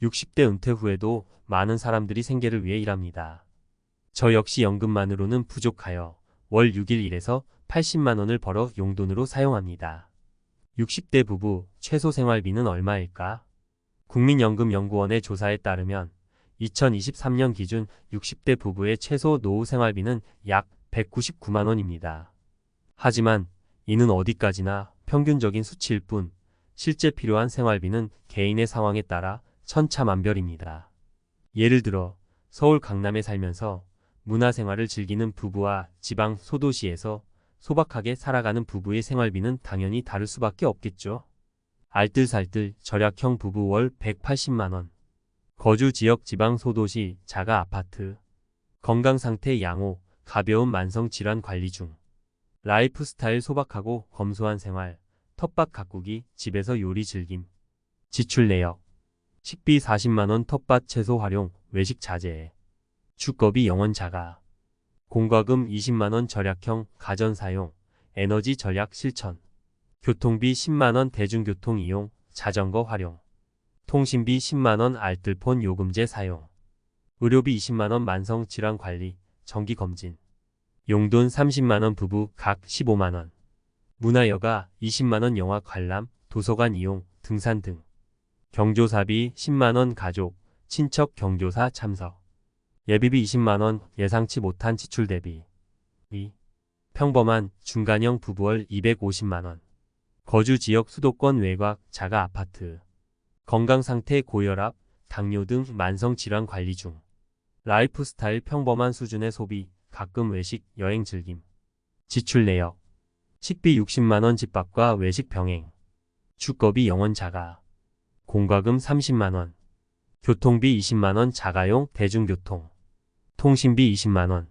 60대 은퇴 후에도 많은 사람들이 생계를 위해 일합니다. 저 역시 연금만으로는 부족하여 월 6일 일에서 80만 원을 벌어 용돈으로 사용합니다. 60대 부부 최소 생활비는 얼마일까? 국민연금연구원의 조사에 따르면 2023년 기준 60대 부부의 최소 노후 생활비는 약 199만 원입니다. 하지만 이는 어디까지나 평균적인 수치일 뿐 실제 필요한 생활비는 개인의 상황에 따라 천차만별입니다. 예를 들어 서울 강남에 살면서 문화생활을 즐기는 부부와 지방 소도시에서 소박하게 살아가는 부부의 생활비는 당연히 다를 수밖에 없겠죠. 알뜰살뜰 절약형 부부 월 180만 원. 거주 지역 지방 소도시 자가 아파트. 건강상태 양호, 가벼운 만성질환 관리 중. 라이프 스타일 소박하고 검소한 생활, 텃밭 가꾸기, 집에서 요리 즐김. 지출 내역. 식비 40만 원 텃밭 채소 활용, 외식 자제. 주거비 영원 자가. 공과금 20만 원 절약형 가전 사용, 에너지 절약 실천. 교통비 10만 원 대중교통 이용, 자전거 활용. 통신비 10만 원 알뜰폰 요금제 사용. 의료비 20만 원 만성 질환 관리, 정기 검진. 용돈 30만 원 부부 각 15만 원. 문화여가 20만 원 영화 관람, 도서관 이용, 등산 등. 경조사비 10만 원 가족, 친척 경조사 참석. 예비비 20만 원 예상치 못한 지출 대비. 2. 평범한 중간형 부부 월 250만 원. 거주 지역 수도권 외곽 자가 아파트. 건강상태 고혈압, 당뇨 등 만성질환 관리 중. 라이프 스타일 평범한 수준의 소비, 가끔 외식, 여행 즐김. 지출 내역. 식비 60만 원 집밥과 외식 병행. 주거비 영원 자가. 공과금 30만 원. 교통비 20만 원 자가용 대중교통. 통신비 20만 원.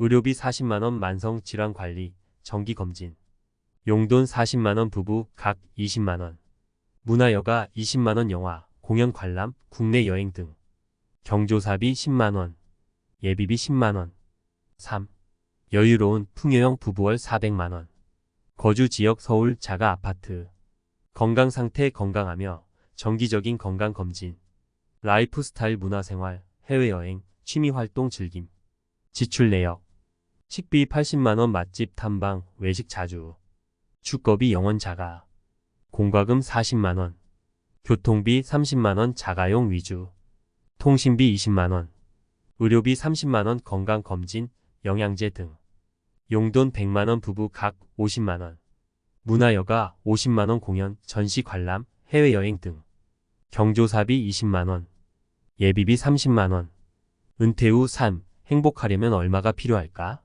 의료비 40만 원 만성질환 관리, 정기검진. 용돈 40만 원 부부 각 20만 원. 문화여가 20만 원 영화, 공연 관람, 국내 여행 등. 경조사비 10만 원. 예비비 10만 원. 3. 여유로운 풍요형 부부 월 400만 원. 거주 지역 서울 자가 아파트. 건강상태 건강하며 정기적인 건강검진. 라이프 스타일 문화생활, 해외여행, 취미활동 즐김. 지출 내역. 식비 80만 원 맛집 탐방, 외식 자주. 주거비 영원 자가. 공과금 40만 원. 교통비 30만 원 자가용 위주. 통신비 20만 원. 의료비 30만 원 건강검진, 영양제 등. 용돈 100만 원 부부 각 50만 원. 문화여가 50만 원 공연, 전시 관람, 해외여행 등. 경조사비 20만 원. 예비비 30만 원. 은퇴 후 삶, 행복하려면 얼마가 필요할까?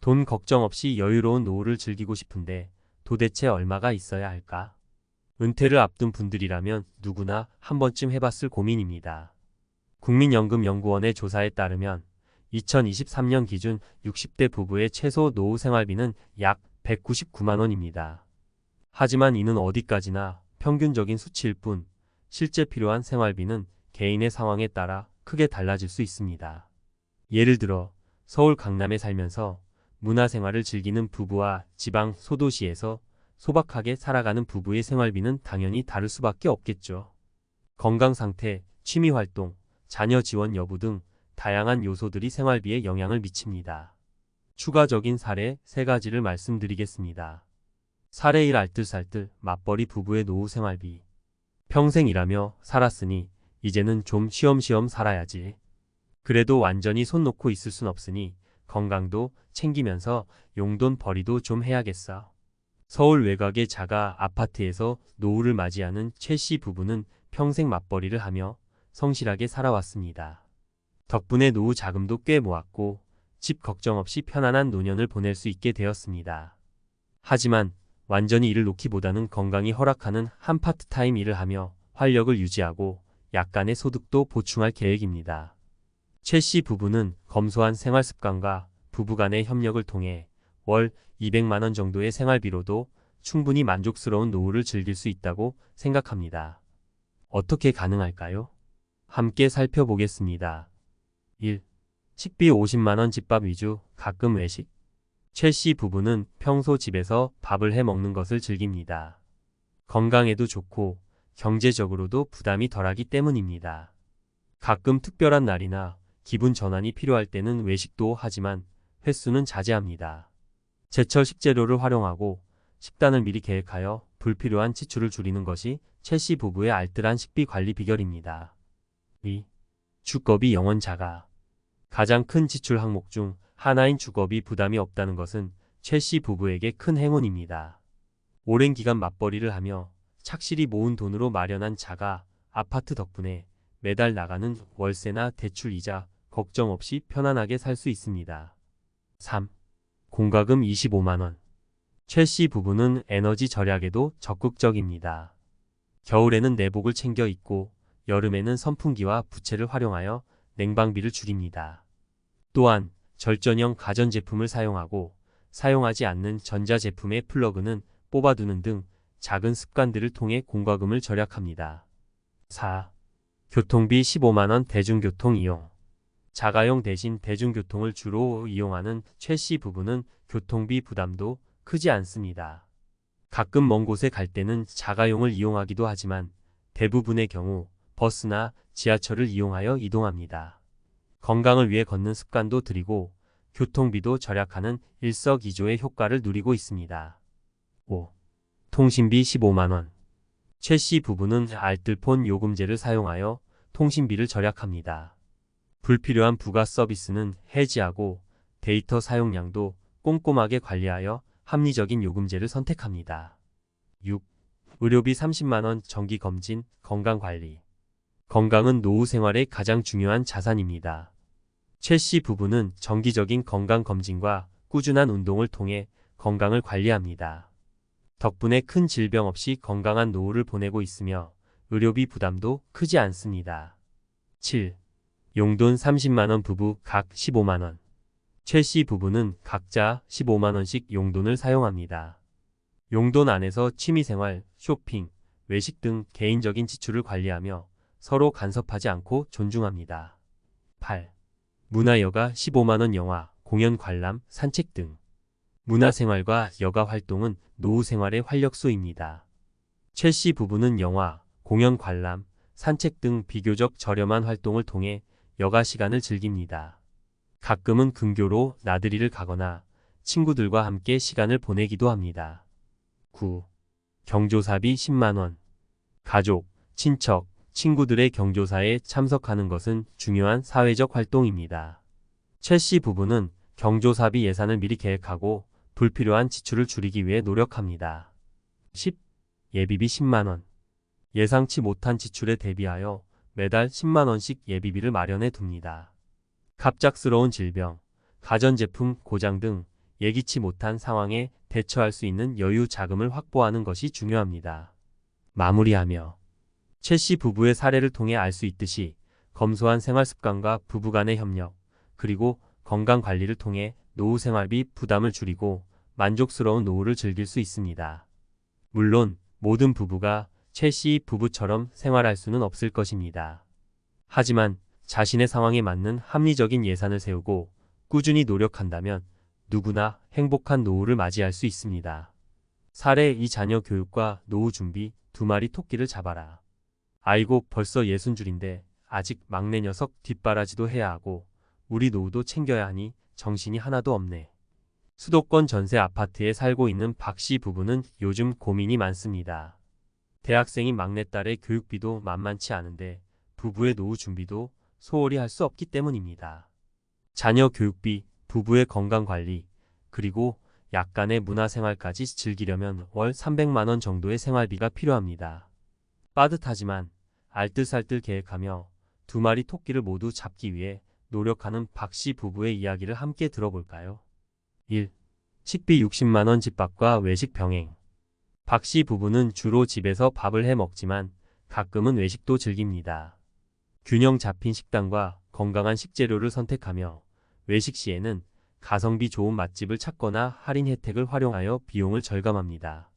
돈 걱정 없이 여유로운 노후를 즐기고 싶은데 도대체 얼마가 있어야 할까? 은퇴를 앞둔 분들이라면 누구나 한 번쯤 해봤을 고민입니다. 국민연금연구원의 조사에 따르면 2023년 기준 60대 부부의 최소 노후 생활비는 약 199만 원입니다. 하지만 이는 어디까지나 평균적인 수치일 뿐 실제 필요한 생활비는 개인의 상황에 따라 크게 달라질 수 있습니다. 예를 들어 서울 강남에 살면서 문화생활을 즐기는 부부와 지방 소도시에서 소박하게 살아가는 부부의 생활비는 당연히 다를 수밖에 없겠죠. 건강상태, 취미활동, 자녀 지원 여부 등 다양한 요소들이 생활비에 영향을 미칩니다. 추가적인 사례 3가지를 말씀드리겠습니다. 사례 1 알뜰살뜰 맞벌이 부부의 노후 생활비. 평생 일하며 살았으니 이제는 좀 쉬엄쉬엄 살아야지. 그래도 완전히 손 놓고 있을 순 없으니 건강도 챙기면서 용돈 벌이도 좀 해야겠어. 서울 외곽의 자가 아파트에서 노후를 맞이하는 최씨 부부는 평생 맞벌이를 하며 성실하게 살아왔습니다. 덕분에 노후 자금도 꽤 모았고 집 걱정 없이 편안한 노년을 보낼 수 있게 되었습니다. 하지만 완전히 일을 놓기보다는 건강이 허락하는 한 파트타임 일을 하며 활력을 유지하고 약간의 소득도 보충할 계획입니다. 최씨 부부는 검소한 생활습관과 부부간의 협력을 통해 월 200만 원 정도의 생활비로도 충분히 만족스러운 노후를 즐길 수 있다고 생각합니다. 어떻게 가능할까요? 함께 살펴보겠습니다. 1. 식비 50만 원 집밥 위주, 가끔 외식. 최씨 부부는 평소 집에서 밥을 해 먹는 것을 즐깁니다. 건강에도 좋고 경제적으로도 부담이 덜하기 때문입니다. 가끔 특별한 날이나 기분 전환이 필요할 때는 외식도 하지만 횟수는 자제합니다. 제철 식재료를 활용하고 식단을 미리 계획하여 불필요한 지출을 줄이는 것이 최 씨 부부의 알뜰한 식비 관리 비결입니다. 2. 주거비 영원 자가. 가장 큰 지출 항목 중 하나인 주거비 부담이 없다는 것은 최 씨 부부에게 큰 행운입니다. 오랜 기간 맞벌이를 하며 착실히 모은 돈으로 마련한 자가 아파트 덕분에 매달 나가는 월세나 대출 이자 걱정 없이 편안하게 살 수 있습니다. 3. 공과금 25만원. 최 씨 부부는 에너지 절약에도 적극적입니다. 겨울에는 내복을 챙겨 입고 여름에는 선풍기와 부채를 활용하여 냉방비를 줄입니다. 또한 절전형 가전제품을 사용하고 사용하지 않는 전자제품의 플러그는 뽑아두는 등 작은 습관들을 통해 공과금을 절약합니다. 4. 교통비 15만원 대중교통 이용. 자가용 대신 대중교통을 주로 이용하는 최 씨 부부는 교통비 부담도 크지 않습니다. 가끔 먼 곳에 갈 때는 자가용을 이용하기도 하지만 대부분의 경우 버스나 지하철을 이용하여 이동합니다. 건강을 위해 걷는 습관도 들이고 교통비도 절약하는 일석이조의 효과를 누리고 있습니다. 5. 통신비 15만원. 최 씨 부부는 알뜰폰 요금제를 사용하여 통신비를 절약합니다. 불필요한 부가 서비스는 해지하고 데이터 사용량도 꼼꼼하게 관리하여 합리적인 요금제를 선택합니다. 6. 의료비 30만원 정기검진, 건강관리. 건강은 노후 생활의 가장 중요한 자산입니다. 최 씨 부부는 정기적인 건강검진과 꾸준한 운동을 통해 건강을 관리합니다. 덕분에 큰 질병 없이 건강한 노후를 보내고 있으며 의료비 부담도 크지 않습니다. 7. 용돈 30만원 부부 각 15만원. 최 씨 부부는 각자 15만원씩 용돈을 사용합니다. 용돈 안에서 취미생활, 쇼핑, 외식 등 개인적인 지출을 관리하며 서로 간섭하지 않고 존중합니다. 8. 문화여가 15만원 영화, 공연 관람, 산책 등. 문화생활과 여가 활동은 노후 생활의 활력소입니다. 최 씨 부부는 영화, 공연 관람, 산책 등 비교적 저렴한 활동을 통해 여가 시간을 즐깁니다. 가끔은 근교로 나들이를 가거나 친구들과 함께 시간을 보내기도 합니다. 9. 경조사비 10만원. 가족, 친척, 친구들의 경조사에 참석하는 것은 중요한 사회적 활동입니다. 최 씨 부부는 경조사비 예산을 미리 계획하고 불필요한 지출을 줄이기 위해 노력합니다. 10. 예비비 10만원. 예상치 못한 지출에 대비하여 매달 10만원씩 예비비를 마련해 둡니다. 갑작스러운 질병, 가전제품 고장 등 예기치 못한 상황에 대처할 수 있는 여유 자금을 확보하는 것이 중요합니다. 마무리하며 최 씨 부부의 사례를 통해 알 수 있듯이 검소한 생활습관과 부부간의 협력, 그리고 건강관리를 통해 노후 생활비 부담을 줄이고 만족스러운 노후를 즐길 수 있습니다. 물론 모든 부부가 최 씨 부부처럼 생활할 수는 없을 것입니다. 하지만 자신의 상황에 맞는 합리적인 예산을 세우고 꾸준히 노력한다면 누구나 행복한 노후를 맞이할 수 있습니다. 사례 2. 자녀 교육과 노후 준비. 2마리 토끼를 잡아라. 아이고 벌써 60줄인데 아직 막내 녀석 뒷바라지도 해야 하고 우리 노후도 챙겨야 하니 정신이 하나도 없네. 수도권 전세 아파트에 살고 있는 박 씨 부부는 요즘 고민이 많습니다. 대학생인 막내딸의 교육비도 만만치 않은데 부부의 노후 준비도 소홀히 할 수 없기 때문입니다. 자녀 교육비, 부부의 건강관리, 그리고 약간의 문화생활까지 즐기려면 월 300만원 정도의 생활비가 필요합니다. 빠듯하지만 알뜰살뜰 계획하며 2마리 토끼를 모두 잡기 위해 노력하는 박 씨 부부의 이야기를 함께 들어볼까요? 1. 식비 60만원 집밥과 외식 병행. 박 씨 부부는 주로 집에서 밥을 해 먹지만 가끔은 외식도 즐깁니다. 균형 잡힌 식단과 건강한 식재료를 선택하며 외식 시에는 가성비 좋은 맛집을 찾거나 할인 혜택을 활용하여 비용을 절감합니다.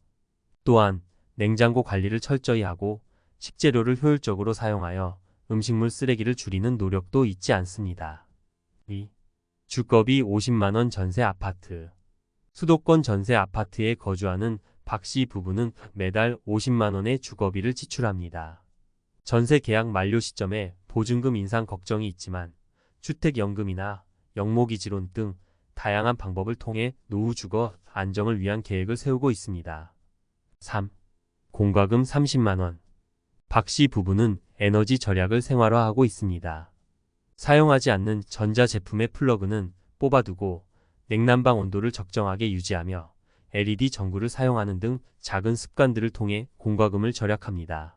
또한 냉장고 관리를 철저히 하고 식재료를 효율적으로 사용하여 음식물 쓰레기를 줄이는 노력도 잊지 않습니다. 2. 주거비 50만원 전세 아파트. 수도권 전세 아파트에 거주하는 박 씨 부부는 매달 50만 원의 주거비를 지출합니다. 전세 계약 만료 시점에 보증금 인상 걱정이 있지만 주택연금이나 영목이지론 등 다양한 방법을 통해 노후 주거 안정을 위한 계획을 세우고 있습니다. 3. 공과금 30만 원. 박 씨 부부는 에너지 절약을 생활화하고 있습니다. 사용하지 않는 전자제품의 플러그는 뽑아두고 냉난방 온도를 적정하게 유지하며 LED 전구를 사용하는 등 작은 습관들을 통해 공과금을 절약합니다.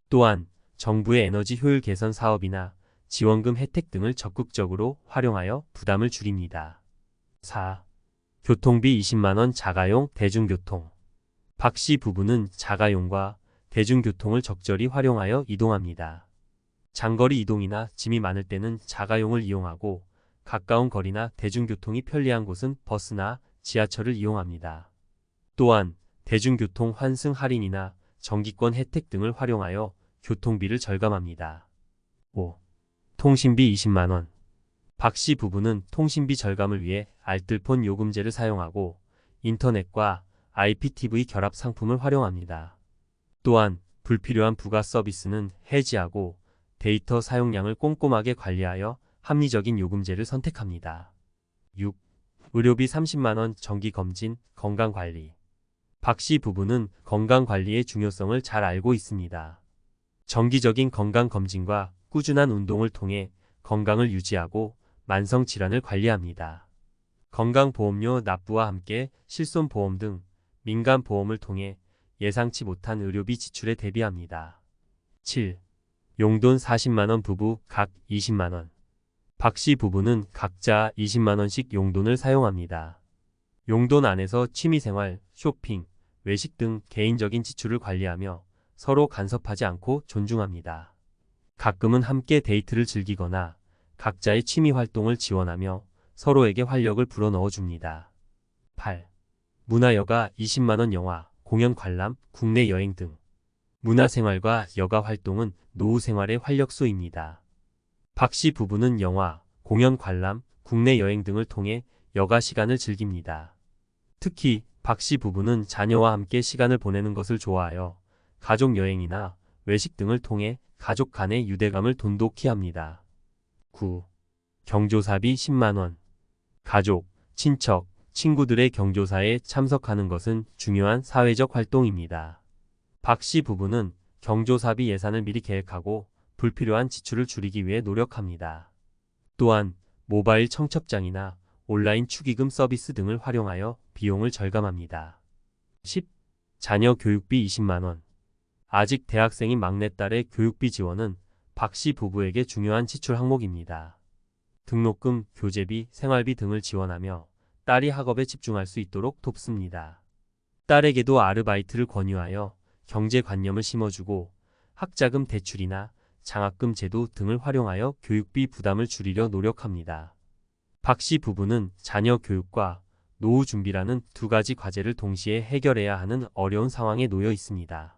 또한 정부의 에너지 효율 개선 사업이나 지원금 혜택 등을 적극적으로 활용하여 부담을 줄입니다. 4. 교통비 20만 원 자가용 대중교통. 박 씨 부부는 자가용과 대중교통을 적절히 활용하여 이동합니다. 장거리 이동이나 짐이 많을 때는 자가용을 이용하고 가까운 거리나 대중교통이 편리한 곳은 버스나 지하철을 이용합니다. 또한 대중교통 환승 할인이나 정기권 혜택 등을 활용하여 교통비를 절감합니다. 5. 통신비 20만 원. 박 씨 부부는 통신비 절감을 위해 알뜰폰 요금제를 사용하고 인터넷과 IPTV 결합 상품을 활용합니다. 또한 불필요한 부가 서비스는 해지하고 데이터 사용량을 꼼꼼하게 관리하여 합리적인 요금제를 선택합니다. 6. 의료비 30만 원 정기검진, 건강관리. 박 씨 부부는 건강관리의 중요성을 잘 알고 있습니다. 정기적인 건강검진과 꾸준한 운동을 통해 건강을 유지하고 만성질환을 관리합니다. 건강보험료 납부와 함께 실손보험 등 민간보험을 통해 예상치 못한 의료비 지출에 대비합니다. 7. 용돈 40만 원 부부 각 20만 원. 박 씨 부부는 각자 20만 원씩 용돈을 사용합니다. 용돈 안에서 취미생활, 쇼핑, 외식 등 개인적인 지출을 관리하며 서로 간섭하지 않고 존중합니다. 가끔은 함께 데이트를 즐기거나 각자의 취미 활동을 지원하며 서로에게 활력을 불어넣어 줍니다. 8. 문화여가 20만 원 영화, 공연 관람, 국내 여행 등. 문화생활과 여가 활동은 노후 생활의 활력소입니다. 박 씨 부부는 영화, 공연 관람, 국내 여행 등을 통해 여가 시간을 즐깁니다. 특히 박 씨 부부는 자녀와 함께 시간을 보내는 것을 좋아하여 가족 여행이나 외식 등을 통해 가족 간의 유대감을 돈독히 합니다. 9. 경조사비 10만 원. 가족, 친척, 친구들의 경조사에 참석하는 것은 중요한 사회적 활동입니다. 박 씨 부부는 경조사비 예산을 미리 계획하고 불필요한 지출을 줄이기 위해 노력합니다. 또한 모바일 청첩장이나 온라인 축의금 서비스 등을 활용하여 비용을 절감합니다. 10. 자녀 교육비 20만 원. 아직 대학생인 막내딸의 교육비 지원은 박 씨 부부에게 중요한 지출 항목입니다. 등록금, 교재비, 생활비 등을 지원하며 딸이 학업에 집중할 수 있도록 돕습니다. 딸에게도 아르바이트를 권유하여 경제관념을 심어주고 학자금 대출이나 장학금 제도 등을 활용하여 교육비 부담을 줄이려 노력합니다. 박 씨 부부는 자녀 교육과 노후 준비라는 두 가지 과제를 동시에 해결해야 하는 어려운 상황에 놓여 있습니다.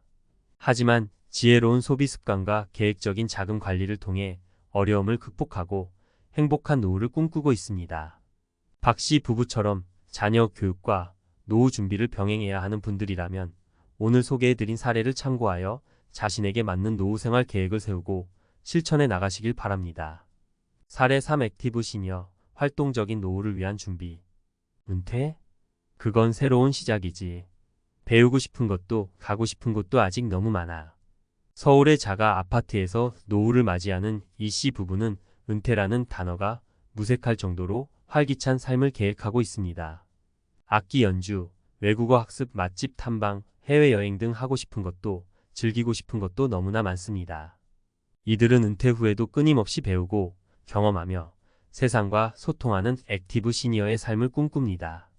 하지만 지혜로운 소비 습관과 계획적인 자금 관리를 통해 어려움을 극복하고 행복한 노후를 꿈꾸고 있습니다. 박 씨 부부처럼 자녀 교육과 노후 준비를 병행해야 하는 분들이라면 오늘 소개해드린 사례를 참고하여 자신에게 맞는 노후 생활 계획을 세우고 실천해 나가시길 바랍니다. 사례 3. 액티브 시니어, 활동적인 노후를 위한 준비. 은퇴? 그건 새로운 시작이지. 배우고 싶은 것도 가고 싶은 곳도 아직 너무 많아. 서울의 자가 아파트에서 노후를 맞이하는 이 씨 부부는 은퇴라는 단어가 무색할 정도로 활기찬 삶을 계획하고 있습니다. 악기 연주, 외국어 학습, 맛집 탐방, 해외여행 등 하고 싶은 것도 즐기고 싶은 것도 너무나 많습니다. 이들은 은퇴 후에도 끊임없이 배우고 경험하며 세상과 소통하는 액티브 시니어의 삶을 꿈꿉니다.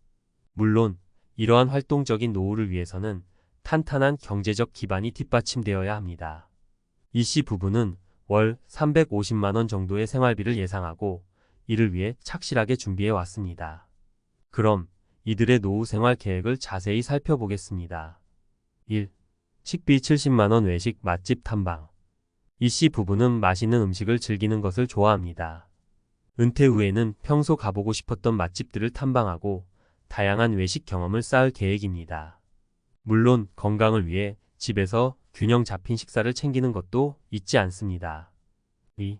물론 이러한 활동적인 노후를 위해서는 탄탄한 경제적 기반이 뒷받침되어야 합니다. 이 씨 부부는 월 350만 원 정도의 생활비를 예상하고 이를 위해 착실하게 준비해 왔습니다. 그럼 이들의 노후 생활 계획을 자세히 살펴보겠습니다. 1. 식비 70만 원 외식 맛집 탐방. 이 씨 부부는 맛있는 음식을 즐기는 것을 좋아합니다. 은퇴 후에는 평소 가보고 싶었던 맛집들을 탐방하고 다양한 외식 경험을 쌓을 계획입니다. 물론 건강을 위해 집에서 균형 잡힌 식사를 챙기는 것도 잊지 않습니다. 2.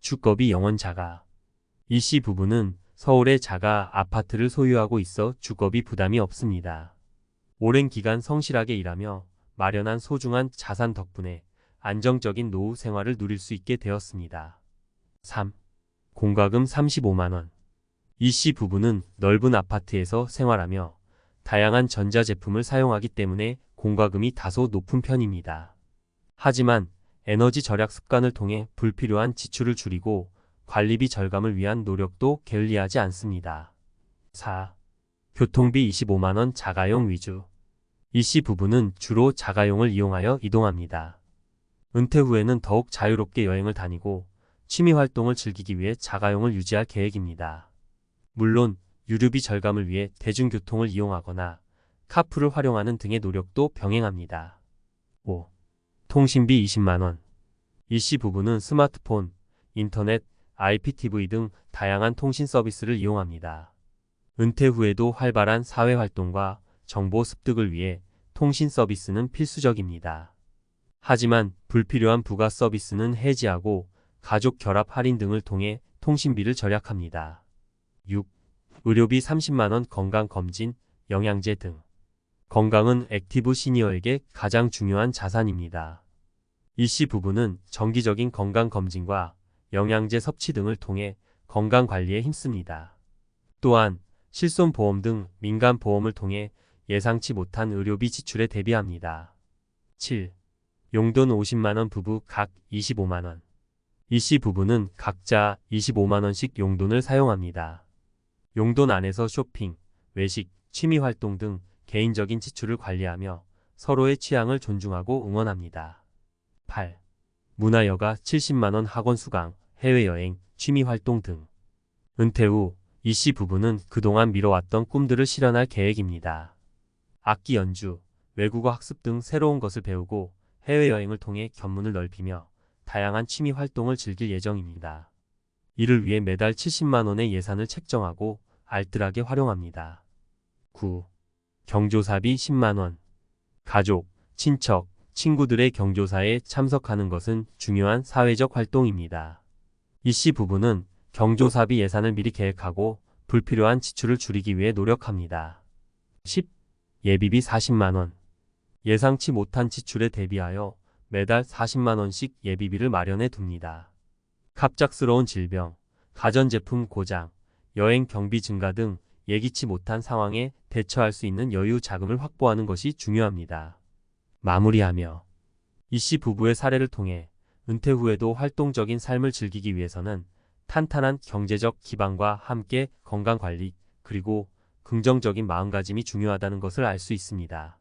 주거비 영원 자가. 이 씨 부부는 서울의 자가 아파트를 소유하고 있어 주거비 부담이 없습니다. 오랜 기간 성실하게 일하며 마련한 소중한 자산 덕분에 안정적인 노후 생활을 누릴 수 있게 되었습니다. 3. 공과금 35만 원. 이 씨 부부는 넓은 아파트에서 생활하며 다양한 전자제품을 사용하기 때문에 공과금이 다소 높은 편입니다. 하지만 에너지 절약 습관을 통해 불필요한 지출을 줄이고 관리비 절감을 위한 노력도 게을리하지 않습니다. 4. 교통비 25만 원 자가용 위주. 이 씨 부부는 주로 자가용을 이용하여 이동합니다. 은퇴 후에는 더욱 자유롭게 여행을 다니고 취미 활동을 즐기기 위해 자가용을 유지할 계획입니다. 물론 유류비 절감을 위해 대중교통을 이용하거나 카풀을 활용하는 등의 노력도 병행합니다. 5. 통신비 20만 원. 이 씨 부부는 스마트폰, 인터넷, IPTV 등 다양한 통신 서비스를 이용합니다. 은퇴 후에도 활발한 사회활동과 정보 습득을 위해 통신 서비스는 필수적입니다. 하지만 불필요한 부가 서비스는 해지하고 가족 결합 할인 등을 통해 통신비를 절약합니다. 6. 의료비 30만 원 건강검진, 영양제 등. 건강은 액티브 시니어에게 가장 중요한 자산입니다. 이 씨 부부는 정기적인 건강검진과 영양제 섭취 등을 통해 건강관리에 힘씁니다. 또한 실손보험 등 민간보험을 통해 예상치 못한 의료비 지출에 대비합니다. 7. 용돈 50만 원 부부 각 25만 원. 이 씨 부부는 각자 25만 원씩 용돈을 사용합니다. 용돈 안에서 쇼핑, 외식, 취미활동 등 개인적인 지출을 관리하며 서로의 취향을 존중하고 응원합니다. 8. 문화여가 70만 원 학원 수강, 해외여행, 취미활동 등. 은퇴 후 이 씨 부부는 그동안 미뤄왔던 꿈들을 실현할 계획입니다. 악기 연주, 외국어 학습 등 새로운 것을 배우고 해외여행을 통해 견문을 넓히며 다양한 취미활동을 즐길 예정입니다. 이를 위해 매달 70만 원의 예산을 책정하고 알뜰하게 활용합니다. 9. 경조사비 10만 원. 가족, 친척, 친구들의 경조사에 참석하는 것은 중요한 사회적 활동입니다. 이 씨 부부는 경조사비 예산을 미리 계획하고 불필요한 지출을 줄이기 위해 노력합니다. 10. 예비비 40만 원. 예상치 못한 지출에 대비하여 매달 40만 원씩 예비비를 마련해 둡니다. 갑작스러운 질병, 가전제품 고장, 여행 경비 증가 등 예기치 못한 상황에 대처할 수 있는 여유 자금을 확보하는 것이 중요합니다. 마무리하며 이 씨 부부의 사례를 통해 은퇴 후에도 활동적인 삶을 즐기기 위해서는 탄탄한 경제적 기반과 함께 건강관리 그리고 긍정적인 마음가짐이 중요하다는 것을 알 수 있습니다.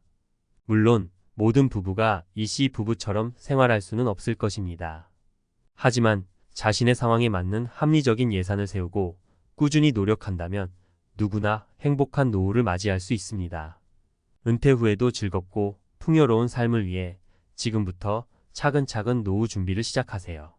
물론 모든 부부가 이 씨 부부처럼 생활할 수는 없을 것입니다. 하지만 자신의 상황에 맞는 합리적인 예산을 세우고 꾸준히 노력한다면 누구나 행복한 노후를 맞이할 수 있습니다. 은퇴 후에도 즐겁고 풍요로운 삶을 위해 지금부터 차근차근 노후 준비를 시작하세요.